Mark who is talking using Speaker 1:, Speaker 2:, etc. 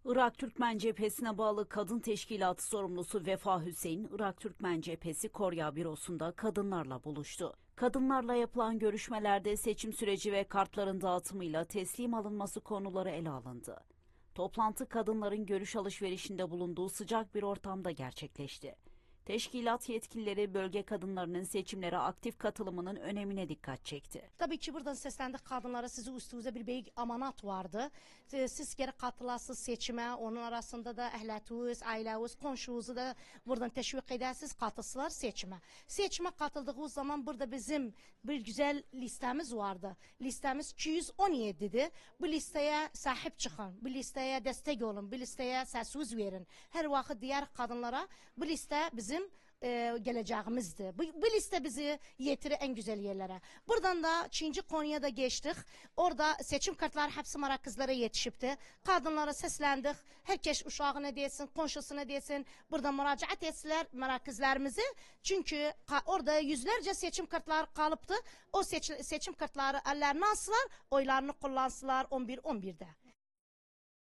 Speaker 1: Irak Türkmen Cephesi'ne bağlı kadın teşkilatı sorumlusu Vefa Hüseyin, Irak Türkmen Cephesi Korya Bürosu'nda kadınlarla buluştu. Kadınlarla yapılan görüşmelerde seçim süreci ve kartların dağıtımıyla teslim alınması konuları ele alındı. Toplantı kadınların görüş alışverişinde bulunduğu sıcak bir ortamda gerçekleşti. Teşkilat yetkilileri bölge kadınlarının seçimlere aktif katılımının önemine dikkat çekti.
Speaker 2: Tabii ki buradan seslendik kadınlara, sizi üstünüzde bir büyük amanat vardı. Siz geri katılasınız seçime, onun arasında da ehliyetiniz, aileniz, komşunuzu da buradan teşvik edersiniz, katılsınlar seçime. Seçime katıldığınız zaman burada bizim bir güzel listemiz vardı. Listemiz 217'di. Bu listeye sahip çıkın, bu listeye destek olun, bu listeye sesiniz verin. Her vakit diğer kadınlara bu liste bizim geleceğimizdi. Bu liste bizi getirir en güzel yerlere. Buradan da Çinci Konya'da geçtik. Orada seçim kartları hepsi marakızlara yetişipti. Kadınlara seslendik. Herkes uşağına desin, komşusuna desin. Burada müracaat etsinler marakızlarımızı. Çünkü orada yüzlerce seçim kartları kalıptı. O seçim kartları ellerine alsınlar, oylarını kullansınlar 11-11'de.